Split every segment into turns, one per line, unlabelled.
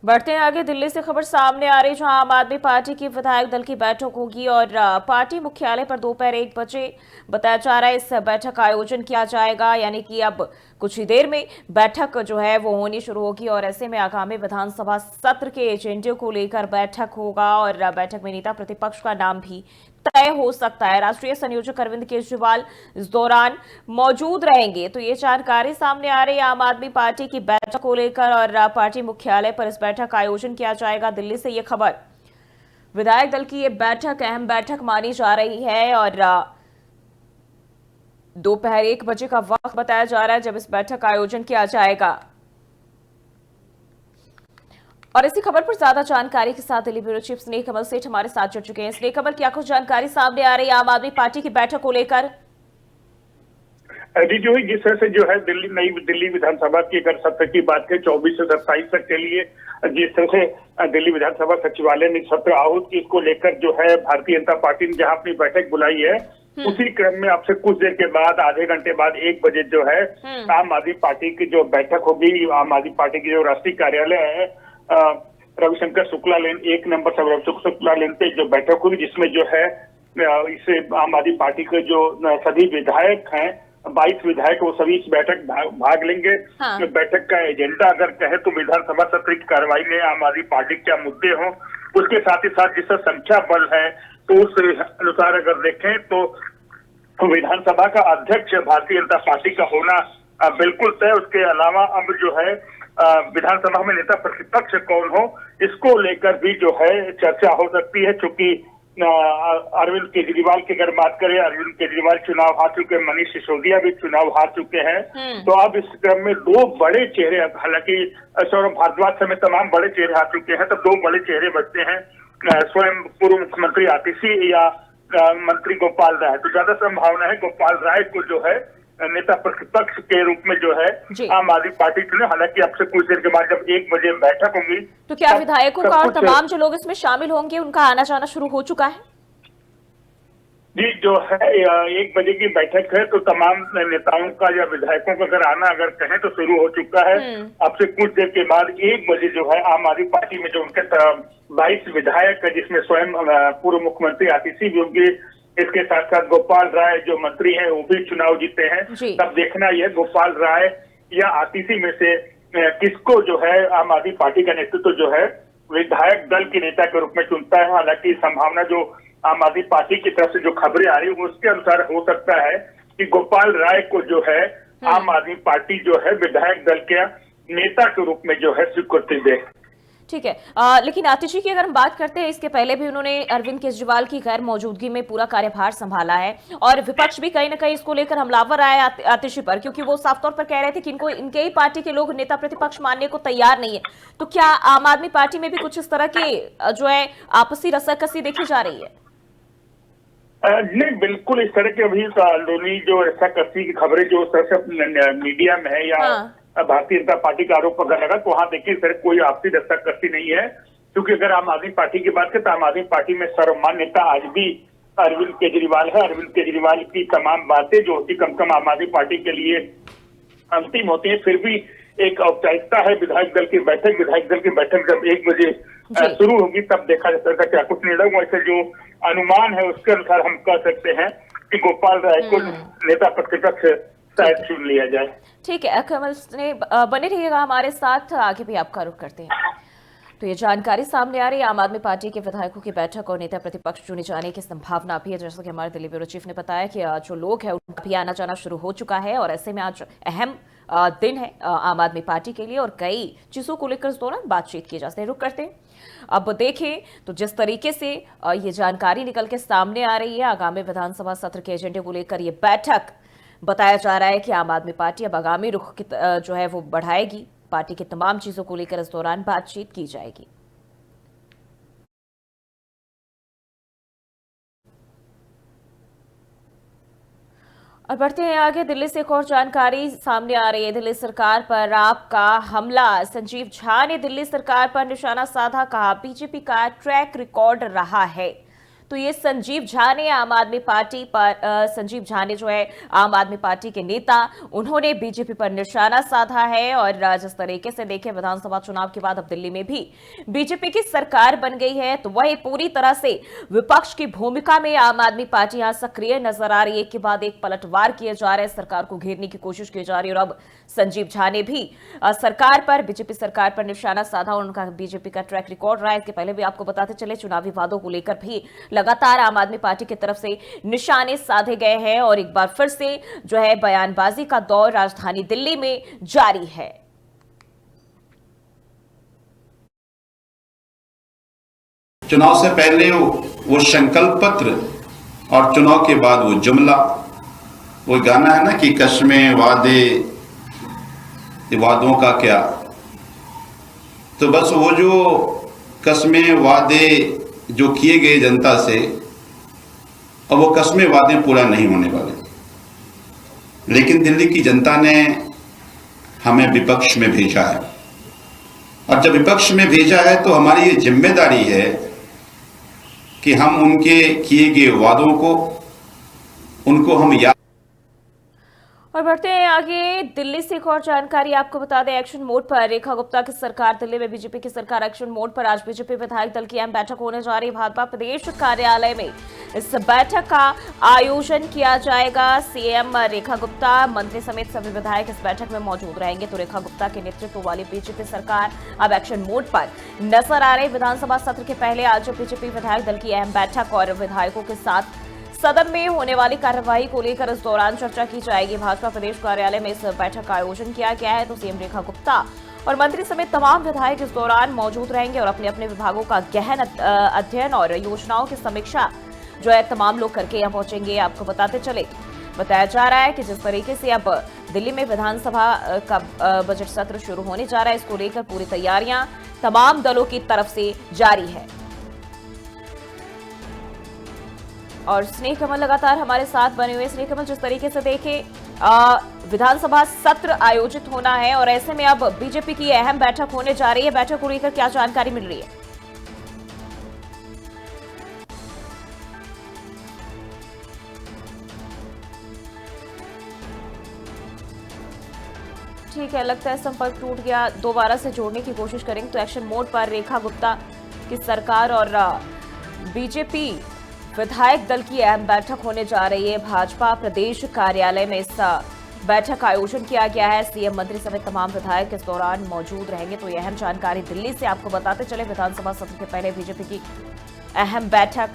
बढ़ते हैं आगे। दिल्ली से खबर सामने आ रही, जहां आम आदमी पार्टी की विधायक दल की बैठक होगी और पार्टी मुख्यालय पर दोपहर 1 बजे बताया जा रहा है इस बैठक का आयोजन किया जाएगा। यानी कि अब कुछ ही देर में बैठक जो है वो होनी शुरू होगी और ऐसे में आगामी विधानसभा सत्र के एजेंडे को लेकर बैठक होगा और बैठक में नेता प्रतिपक्ष का नाम भी तय हो सकता है। राष्ट्रीय संयोजक अरविंद केजरीवाल इस दौरान मौजूद रहेंगे। तो ये जानकारी सामने आ रही है आम आदमी पार्टी की बैठक को लेकर और पार्टी मुख्यालय पर इस बैठक का आयोजन किया जाएगा। दिल्ली से ये खबर, विधायक दल की ये बैठक अहम बैठक मानी जा रही है और दोपहर 1 बजे का वक्त बताया जा रहा है जब इस बैठक का आयोजन किया जाएगा। और इसी खबर पर ज्यादा जानकारी के साथ दिल्ली ब्यूरो चीफ स्नेह कमल सेठ हमारे साथ जुड़ चुके हैं। स्नेह कमल, क्या कुछ जानकारी सामने आ रही है आम आदमी पार्टी की बैठक को लेकर?
जी जो है, जिस तरह से जो है नई दिल्ली विधानसभा की अगर सत्र की बात करें 24 से 27 तक के लिए जिस तरह से दिल्ली विधानसभा सचिवालय ने सत्र आहूत की, इसको लेकर जो है भारतीय जनता पार्टी ने जहां अपनी बैठक बुलाई है, उसी क्रम में अब से कुछ देर के बाद, आधे घंटे बाद 1 बजे जो है आम आदमी पार्टी की जो बैठक होगी, आम आदमी पार्टी की जो राष्ट्रीय कार्यालय है रविशंकर शुक्ला लेन 1 नंबर सब रविशंकर शुक्ला लेन पे जो बैठक होगी, जिसमें जो है इसे आम आदमी पार्टी के जो सभी विधायक हैं 22 विधायक वो सभी इस बैठक भाग लेंगे।
हाँ।
बैठक का एजेंडा अगर कहे तो विधानसभा सत्र की कार्रवाई में आम आदमी पार्टी के क्या मुद्दे हों, उसके साथ ही साथ जिसका संख्या बल है तो उस अनुसार अगर देखें तो विधानसभा का अध्यक्ष भारतीय जनता पार्टी का होना बिल्कुल तय। उसके अलावा अब जो है विधानसभा में नेता प्रतिपक्ष कौन हो, इसको लेकर भी जो है चर्चा हो सकती है। चूंकि अरविंद केजरीवाल की अगर बात करें, अरविंद केजरीवाल चुनाव हार चुके हैं, मनीष सिसोदिया भी चुनाव हार चुके हैं, तो अब इस क्रम में दो बड़े चेहरे, हालांकि सौरभ भारद्वाज समेत तमाम बड़े चेहरे हार चुके हैं, तब दो बड़े चेहरे बचते हैं, स्वयं पूर्व मुख्यमंत्री आतिशी या मंत्री गोपाल राय। तो ज्यादा संभावना है गोपाल राय को जो है नेता प्रतिपक्ष के रूप में जो है आम आदमी पार्टी चुने। हालांकि अब से कुछ देर के बाद जब 1 बजे बैठक होंगी,
तो क्या विधायकों का और तमाम जो लोग इसमें शामिल होंगे उनका आना जाना शुरू हो चुका है?
जी जो है 1 बजे की बैठक है, तो तमाम नेताओं का या विधायकों का अगर आना अगर कहें तो शुरू हो चुका है। अब से कुछ देर के बाद 1 बजे जो है आम आदमी पार्टी में जो उनके 22 विधायक है, जिसमें स्वयं पूर्व मुख्यमंत्री आतिशी भी होंगे, इसके साथ साथ गोपाल राय जो मंत्री हैं वो भी चुनाव जीते हैं। तब देखना यह गोपाल राय या आतिशी में से किसको जो है आम आदमी पार्टी का नेतृत्व जो है विधायक दल के नेता के रूप में चुनता है। हालांकि संभावना जो आम आदमी पार्टी की तरफ से जो खबरें आ रही है उसके अनुसार हो सकता है कि गोपाल राय को जो है आम आदमी पार्टी जो है विधायक दल के नेता के रूप में जो है स्वीकृति दे।
ठीक है, लेकिन आतिशी की अगर हम बात करते हैं, इसके पहले भी उन्होंने अरविंद केजरीवाल की गैर मौजूदगी में पूरा कार्यभार संभाला है और विपक्ष भी कहीं ना कहीं इसको लेकर हमलावर आया आतिशी पर, क्योंकि वो साफ तौर पर कह रहे थे कि इनको इनके ही पार्टी के लोग नेता प्रतिपक्ष मानने को तैयार नहीं है। तो क्या आम आदमी पार्टी में भी कुछ इस तरह की जो है आपसी रस्साकसी देखी जा रही है?
नहीं, बिल्कुल इस तरह की अभी कानूनी जो रस्साकसी की खबरें जो मीडिया में है या भारतीय जनता पार्टी का आरोप अगर लगा तो वहां देखिए सर कोई आपसी रस्साकसी नहीं है। क्योंकि अगर आम आदमी पार्टी की बात करें तो आम आदमी पार्टी में सर्वमान्य नेता आज भी अरविंद केजरीवाल है। अरविंद केजरीवाल की तमाम बातें जो होती कम कम आम आदमी पार्टी के लिए अंतिम होती है, फिर भी एक औपचारिकता है विधायक दल की बैठक। विधायक दल की बैठक जब 1 बजे शुरू होगी तब देखा जा सकता है क्या कुछ निर्णय हुआ। ऐसे जो अनुमान है उसके अनुसार हम कह सकते हैं कि गोपाल राय को नेता प्रतिपक्ष शायद चुन लिया जाए।
ठीक है, कमल ने बने रहिएगा हमारे साथ, आगे भी आपका रुख करते हैं। तो ये जानकारी सामने आ रही है, आम आदमी पार्टी के विधायकों की बैठक और नेता प्रतिपक्ष चुने जाने की संभावना भी है। जैसा कि हमारे दिल्ली ब्यूरो चीफ ने बताया कि जो लोग हैं उनका भी आना जाना शुरू हो चुका है और ऐसे में आज अहम दिन है आम आदमी पार्टी के लिए और कई चीजों को लेकर इस दौरान बातचीत की जा सकती है। रुक करते हैं, अब देखें तो जिस तरीके से ये जानकारी निकल के सामने आ रही है आगामी विधानसभा सत्र के एजेंडे को लेकर ये बैठक, बताया जा रहा है कि आम आदमी पार्टी अब आगामी रुख जो है वो बढ़ाएगी। पार्टी की तमाम चीजों को लेकर इस दौरान बातचीत की जाएगी। और बढ़ते हैं आगे, दिल्ली से एक और जानकारी सामने आ रही है। दिल्ली सरकार पर आपका हमला, संजीव झा ने दिल्ली सरकार पर निशाना साधा, कहा बीजेपी का ट्रैक रिकॉर्ड रहा है। तो ये संजीव झा ने आम आदमी पार्टी पर संजीव झा ने जो है आम आदमी पार्टी के नेता, उन्होंने बीजेपी पर निशाना साधा है। और जिस तरीके से देखें विधानसभा चुनाव के बाद अब दिल्ली में भी बीजेपी की सरकार बन गई है, तो वह पूरी तरह से विपक्ष की भूमिका में आम आदमी पार्टी यहां सक्रिय नजर आ रही है। एक के बाद एक पलटवार किए जा रहे हैं, सरकार को घेरने की कोशिश की जा रही है। और अब संजीव झा ने भी सरकार पर, बीजेपी सरकार पर निशाना साधा। उनका बीजेपी का ट्रैक रिकॉर्ड रहा है। इसके पहले भी आपको बताते चले चुनावी वादों को लेकर भी लगातार आम आदमी पार्टी की तरफ से निशाने साधे गए हैं। और एक बार फिर से जो है बयानबाजी का दौर राजधानी दिल्ली में जारी है।
चुनाव से पहले वो संकल्प पत्र और चुनाव के बाद वो जुमला, वो गाना है ना कि कस्में वादे वादों का क्या, तो बस वो जो कस्में वादे जो किए गए जनता से, अब वो कस्में वादे पूरा नहीं होने वाले। लेकिन दिल्ली की जनता ने हमें विपक्ष में भेजा है, और जब विपक्ष में भेजा है तो हमारी ये जिम्मेदारी है कि हम उनके किए गए वादों को, उनको हम याद।
और बढ़ते हैं आगे, दिल्ली से एक और जानकारी आपको बता दें। एक्शन मोड पर रेखा गुप्ता की सरकार, दिल्ली में बीजेपी की सरकार एक्शन मोड पर। आज बीजेपी विधायक दल की अहम बैठक होने जा रही है। भाजपा प्रदेश कार्यालय में इस बैठक का आयोजन किया जाएगा। सीएम रेखा गुप्ता, मंत्री समेत सभी विधायक इस बैठक में मौजूद रहेंगे। तो रेखा गुप्ता के नेतृत्व वाली बीजेपी सरकार अब एक्शन मोड पर नजर आ रही। विधानसभा सत्र के पहले आज बीजेपी विधायक दल की अहम बैठक और विधायकों के साथ सदन में होने वाली कार्यवाही को लेकर इस दौरान चर्चा की जाएगी। भाजपा प्रदेश कार्यालय में इस बैठक का आयोजन किया गया है। तो सीएम रेखा गुप्ता और मंत्री समेत तमाम विधायक इस दौरान मौजूद रहेंगे और अपने अपने विभागों का गहन अध्ययन और योजनाओं की समीक्षा जो है तमाम लोग करके यहाँ पहुंचेंगे। आपको बताते चले, बताया जा रहा है कि जिस तरीके से अब दिल्ली में विधानसभा का बजट सत्र शुरू होने जा रहा है, इसको लेकर पूरी तैयारियां तमाम दलों की तरफ से जारी है। और स्नेह कमल लगातार हमारे साथ बने हुए। स्नेह कमल, जिस तरीके से देखें विधानसभा सत्र आयोजित होना है और ऐसे में अब बीजेपी की अहम बैठक होने जा रही है, बैठक को लेकर क्या जानकारी मिल रही है? ठीक है, लगता है संपर्क टूट गया, दोबारा से जोड़ने की कोशिश करेंगे। तो एक्शन मोड पर रेखा गुप्ता की सरकार और बीजेपी विधायक दल की अहम बैठक होने जा रही है। भाजपा प्रदेश कार्यालय में इस बैठक का आयोजन किया गया है। सीएम, मंत्री समेत तमाम विधायक इस दौरान मौजूद रहेंगे। तो यह अहम जानकारी दिल्ली से आपको बताते चले। विधानसभा सत्र के पहले बीजेपी की अहम बैठक।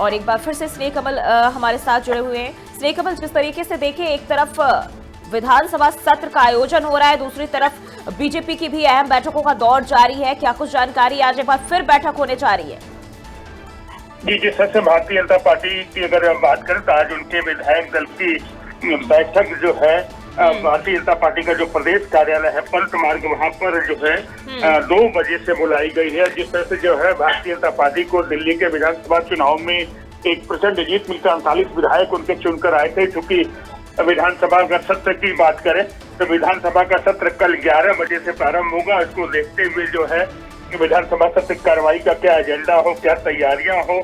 और एक बार फिर से स्नेह कमल हमारे साथ जुड़े हुए हैं। स्नेह कमल, जिस तरीके से देखें, एक तरफ विधानसभा सत्र का आयोजन हो रहा है, दूसरी तरफ बीजेपी की भी अहम बैठकों का दौर जारी है। क्या कुछ जानकारी, आज एक बार फिर बैठक होने जा रही है?
जी, जिस तरह से भारतीय जनता पार्टी की अगर हम बात करें तो आज उनके विधायक दल की बैठक जो है भारतीय जनता पार्टी का जो प्रदेश कार्यालय है पलट मार्ग, वहाँ पर जो है 2 बजे से बुलाई गई है। जिस तरह से जो है भारतीय जनता पार्टी को दिल्ली के विधानसभा चुनाव में एक प्रचंड जीत मिलकर 39 विधायक उनके चुनकर आए थे। चूंकि विधानसभा का सत्र की बात करें तो विधानसभा का सत्र कल 11 बजे से प्रारंभ होगा। इसको देखते हुए जो है विधानसभा सत्र कार्रवाई का क्या एजेंडा हो, क्या तैयारियां हो,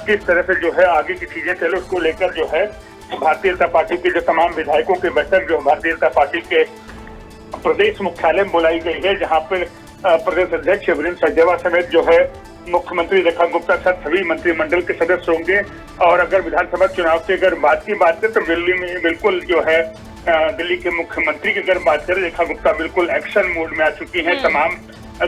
किस तरह से जो है आगे की चीजें चले, उसको लेकर जो है भारतीय जनता पार्टी के जो तमाम विधायकों की बैठक जो भारतीय जनता पार्टी के प्रदेश मुख्यालय में बुलाई गई है, जहाँ पर प्रदेश अध्यक्ष वीरेंद्र सचदेवा समेत जो है मुख्यमंत्री रेखा गुप्ता सहित सभी मंत्रिमंडल के सदस्य होंगे। और अगर विधानसभा चुनाव की अगर बात करें तो दिल्ली में बिल्कुल जो है दिल्ली के मुख्यमंत्री की अगर बात करें, रेखा गुप्ता बिल्कुल एक्शन मोड में आ चुकी हैं। तमाम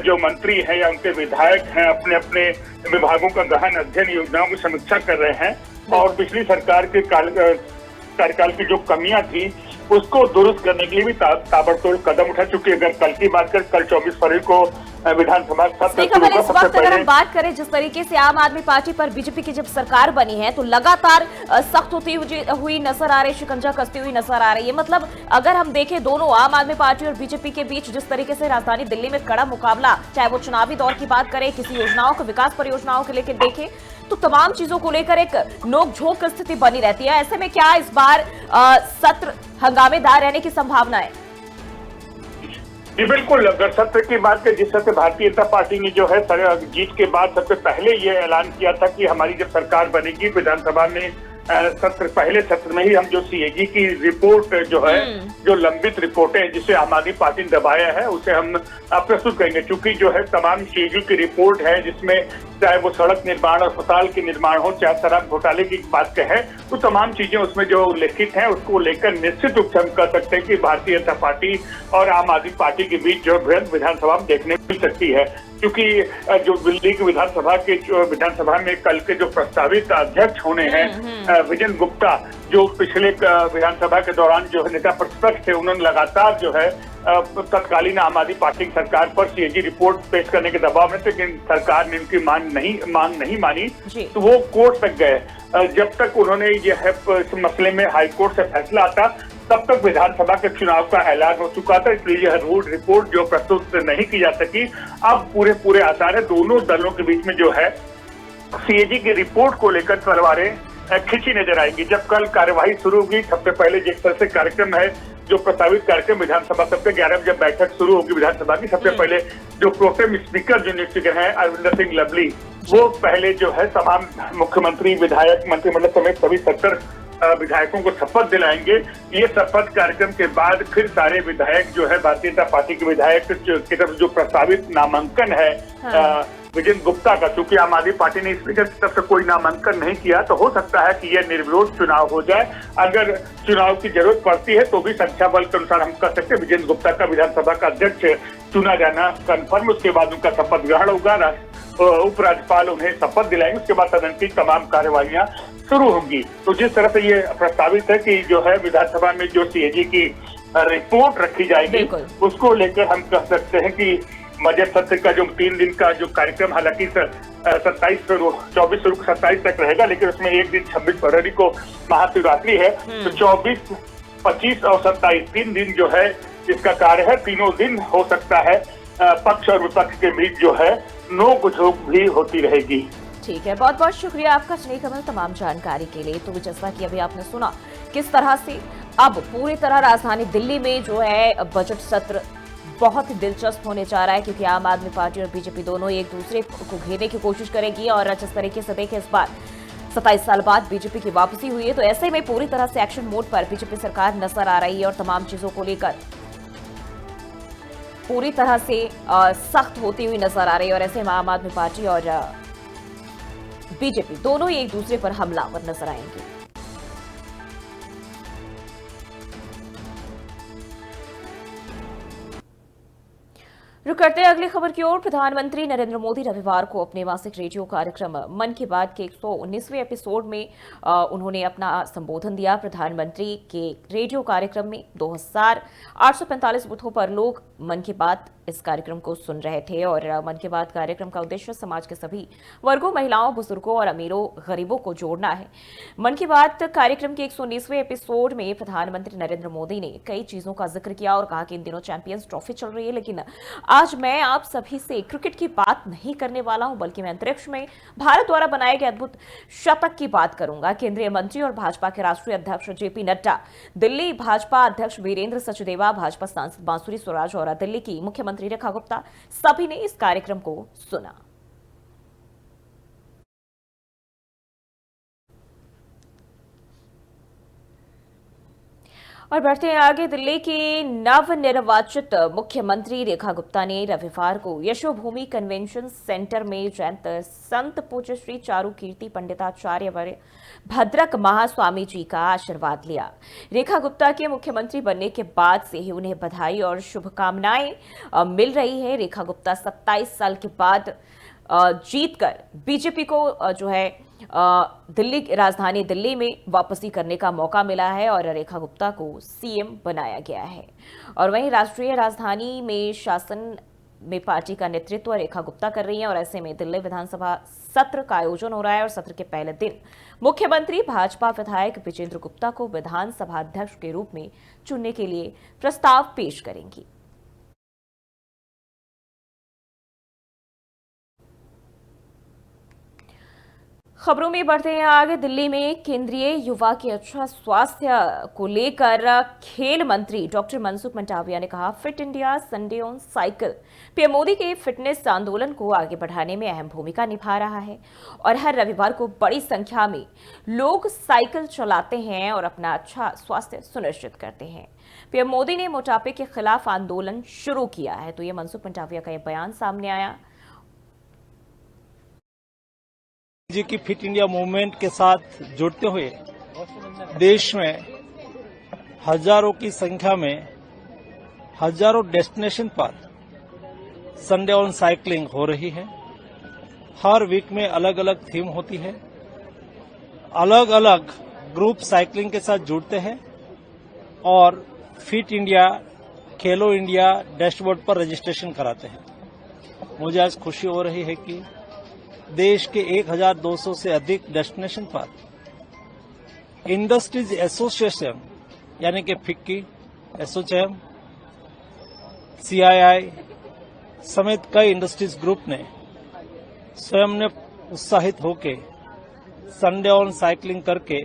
जो मंत्री हैं या उनके विधायक हैं अपने अपने विभागों का गहन अध्ययन, योजनाओं की समीक्षा कर रहे हैं और पिछली सरकार के कार्यकाल की जो कमियां थी उसको दुरुस्त करने के लिए भी ताबड़तोड़ कदम उठा चुके। अगर कल की बात करें, कल 24 फरवरी को विधानसभा सत्र
इस वक्त अगर हम बात करें जिस तरीके से आम आदमी पार्टी पर बीजेपी की जब सरकार बनी है तो लगातार सख्त होती हुई नजर आ रही, शिकंजा कसती हुई नजर आ रही है। मतलब अगर हम देखें दोनों आम आदमी पार्टी और बीजेपी के बीच जिस तरीके से राजधानी दिल्ली में कड़ा मुकाबला, चाहे वो चुनावी दौर की बात करें, किसी योजनाओं को, विकास परियोजनाओं को लेकर देखें, तो तमाम चीजों को लेकर एक नोक-झोंक की स्थिति बनी रहती है। ऐसे में क्या इस बार सत्र हंगामेदार रहने की संभावना है?
जी बिल्कुल, अगर सत्र की बात करें, जिस तरह से भारतीय जनता पार्टी ने जो है जीत के बाद सबसे पहले ये ऐलान किया था कि हमारी जब सरकार बनेगी विधानसभा में पहले सत्र में ही हम जो सीएजी की रिपोर्ट जो है, जो लंबित रिपोर्टें हैं जिसे आम आदमी पार्टी ने दबाया है, उसे हम प्रस्तुत करेंगे। चूंकि जो है तमाम सीएजी की रिपोर्ट है, जिसमें चाहे वो सड़क निर्माण, अस्पताल के निर्माण हो, चाहे शराब घोटाले की बात कहें, तो तमाम चीजें उसमें जो उल्लेखित हैं उसको लेकर निश्चित रूप से हम कह सकते हैं कि भारतीय जनता पार्टी और आम आदमी पार्टी के बीच जो बृहद विधानसभा में देखने मिल सकती है। क्योंकि जो दिल्ली की विधानसभा में कल के जो प्रस्तावित अध्यक्ष होने हैं विजय गुप्ता, जो पिछले विधानसभा के दौरान जो नेता प्रतिपक्ष थे, उन्होंने लगातार जो है तत्कालीन आम आदमी पार्टी की सरकार पर सीएजी रिपोर्ट पेश करने के दबाव में थे, लेकिन सरकार ने उनकी मांग नहीं मानी, तो वो कोर्ट तक गए। जब तक उन्होंने ये है इस मसले में हाईकोर्ट से फैसला आता, तब तक विधानसभा के चुनाव का ऐलान हो चुका था, इसलिए यह रिपोर्ट जो प्रस्तुत नहीं की जा सकी। अब पूरे आसार है दोनों दलों के बीच में जो है सीएजी की रिपोर्ट को लेकर तलवारें खिंची नजर आएंगी। जब कल कार्यवाही शुरू होगी, सबसे पहले जिस तरह से कार्यक्रम है, जो प्रस्तावित कार्यक्रम विधानसभा सबसे 11 बजे बैठक शुरू होगी विधानसभा की, सबसे पहले जो प्रोटेम स्पीकर जो नियुक्त हैं अरविंदर सिंह लवली, वो पहले जो है तमाम मुख्यमंत्री, विधायक, मंत्रिमंडल समेत सभी 70 विधायकों को शपथ दिलाएंगे। ये शपथ कार्यक्रम के बाद फिर सारे विधायक जो है भारतीय जनता पार्टी के विधायक की तरफ जो प्रस्तावित नामांकन है विजय गुप्ता का, चूंकि आम आदमी पार्टी ने स्पीकर की तरफ से कोई नामांकन नहीं किया, तो हो सकता है कि यह निर्विरोध चुनाव हो जाए। अगर चुनाव की जरूरत पड़ती है तो भी संख्या बल के अनुसार हम कह सकते हैं विजय गुप्ता का विधानसभा का अध्यक्ष चुना जाना कन्फर्म। उसके बाद उनका शपथ ग्रहण होगा, उपराज्यपाल उन्हें शपथ दिलाएंगे, उसके बाद सदन की तमाम कार्यवाहियां शुरू होंगी। तो जिस तरह से ये प्रस्तावित है कि जो है विधानसभा में जो सीएजी की रिपोर्ट रखी जाएगी, उसको लेकर हम कह सकते हैं कि बजट सत्र का जो 3 दिन का जो कार्यक्रम, हालांकि 24 से 27 तक रहेगा, लेकिन उसमें एक दिन 26 फरवरी को महाशिवरात्रि है, तो 24, 25 और 27 3 दिन जो है इसका कार्य है। तीनों दिन हो सकता है पक्ष और विपक्ष के बीच जो है नोक-झोंक भी होती रहेगी।
ठीक है, बहुत बहुत शुक्रिया आपका स्नेह कमल तमाम जानकारी के लिए। तो जैसा कि अभी आपने सुना किस तरह से अब पूरी तरह राजधानी दिल्ली में जो है बजट सत्र बहुत ही दिलचस्प होने जा रहा है, क्योंकि आम आदमी पार्टी और बीजेपी दोनों एक दूसरे को घेरने की कोशिश करेगी। और जिस तरीके से देखें, इस बार 27 साल बाद बीजेपी की वापसी हुई है, तो ऐसे में पूरी तरह से एक्शन मोड पर बीजेपी सरकार नजर आ रही है और तमाम चीजों को लेकर पूरी तरह से सख्त होती हुई नजर आ रही है। और ऐसे में आम आदमी पार्टी और बीजेपी दोनों ही एक दूसरे पर हमलावर नजर आएंगे। रुक करते हैं अगली खबर की ओर। प्रधानमंत्री नरेंद्र मोदी रविवार को अपने मासिक रेडियो कार्यक्रम मन की बात के 119वें एपिसोड में उन्होंने अपना संबोधन दिया। प्रधानमंत्री के रेडियो कार्यक्रम में 2845 बूथों पर लोग मन की बात इस कार्यक्रम को सुन रहे थे। और मन की बात कार्यक्रम का उद्देश्य समाज के सभी वर्गों, महिलाओं, बुजुर्गों और अमीरों गरीबों को जोड़ना है। मन की बात कार्यक्रम के 119वें एपिसोड में प्रधानमंत्री नरेंद्र मोदी ने कई चीजों का जिक्र किया और कहा कि इन दिनों चैंपियंस ट्रॉफी चल रही है, लेकिन आज मैं आप सभी से क्रिकेट की बात नहीं करने वाला हूं, बल्कि मैं अंतरिक्ष में भारत द्वारा बनाए गए अद्भुत शतक की बात करूंगा। केंद्रीय मंत्री और भाजपा के राष्ट्रीय अध्यक्ष जेपी नड्डा, दिल्ली भाजपा अध्यक्ष वीरेंद्र सचदेवा, भाजपा सांसद बांसुरी स्वराज और दिल्ली की मुख्यमंत्री रेखा गुप्ता, सभी ने इस कार्यक्रम को सुना। और बढ़ते हैं आगे। दिल्ली की नवनिर्वाचित मुख्यमंत्री रेखा गुप्ता ने रविवार को यशोभूमि कन्वेंशन सेंटर में जयंत संत पूज्य श्री चारु कीर्ति पंडिताचार्य वर्य भद्रक महास्वामी जी का आशीर्वाद लिया। रेखा गुप्ता के मुख्यमंत्री बनने के बाद से ही उन्हें बधाई और शुभकामनाएं मिल रही है। रेखा गुप्ता 27 साल के बाद जीतकर बीजेपी को जो है दिल्ली, राजधानी दिल्ली में वापसी करने का मौका मिला है और रेखा गुप्ता को सीएम बनाया गया है। और वहीं राष्ट्रीय राजधानी में शासन में पार्टी का नेतृत्व रेखा गुप्ता कर रही हैं। और ऐसे में दिल्ली विधानसभा सत्र का आयोजन हो रहा है और सत्र के पहले दिन मुख्यमंत्री भाजपा विधायक विजेंद्र गुप्ता को विधानसभा अध्यक्ष के रूप में चुनने के लिए प्रस्ताव पेश करेंगी। खबरों में बढ़ते हैं आगे। दिल्ली में केंद्रीय युवा के अच्छा स्वास्थ्य को लेकर खेल मंत्री डॉक्टर मनसुख मंडाविया ने कहा, fit India Sunday on cycle PM Modi के फिटनेस आंदोलन को आगे बढ़ाने में अहम भूमिका निभा रहा है और हर रविवार को बड़ी संख्या में लोग साइकिल चलाते हैं और अपना अच्छा स्वास्थ्य सुनिश्चित करते हैं। पीएम मोदी ने मोटापे के खिलाफ आंदोलन शुरू किया है, तो ये मनसुख मंडाविया का ये बयान सामने आया।
जी की फिट इंडिया मूवमेंट के साथ जुड़ते हुए देश में हजारों की संख्या में हजारों डेस्टिनेशन पर संडे ऑन साइकिलिंग हो रही है। हर वीक में अलग अलग थीम होती है, अलग अलग ग्रुप साइकिलिंग के साथ जुड़ते हैं और फिट इंडिया, खेलो इंडिया डैशबोर्ड पर रजिस्ट्रेशन कराते हैं। मुझे आज खुशी हो रही है कि देश के 1200 से अधिक डेस्टिनेशन पर इंडस्ट्रीज एसोसिएशन यानी कि फिक्की, एसोचैम, सीआईआई समेत कई इंडस्ट्रीज ग्रुप ने स्वयं ने उत्साहित होकर संडे ऑन साइकिलिंग करके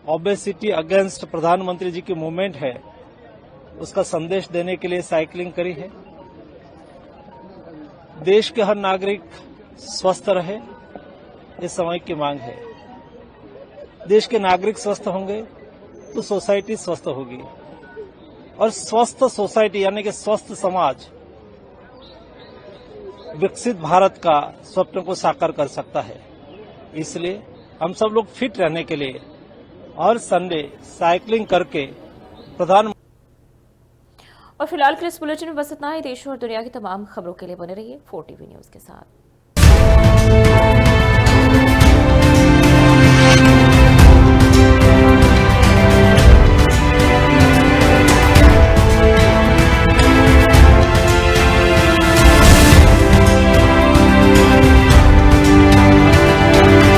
ओबेसिटी अगेंस्ट प्रधानमंत्री जी की मूवमेंट है उसका संदेश देने के लिए साइकिलिंग करी है। देश के हर नागरिक स्वस्थ रहे, इस समय की मांग है। देश के नागरिक स्वस्थ होंगे तो सोसाइटी स्वस्थ होगी और स्वस्थ सोसाइटी यानी कि स्वस्थ समाज विकसित भारत का स्वप्न को साकार कर सकता है। इसलिए हम सब लोग फिट रहने के लिए हर संडे साइकिलिंग करके प्रधानमंत्री।
और फिलहाल के इस बुलेटिन में बस इतना ही। देश और दुनिया की तमाम खबरों के लिए बने रहिए 4TV न्यूज के साथ।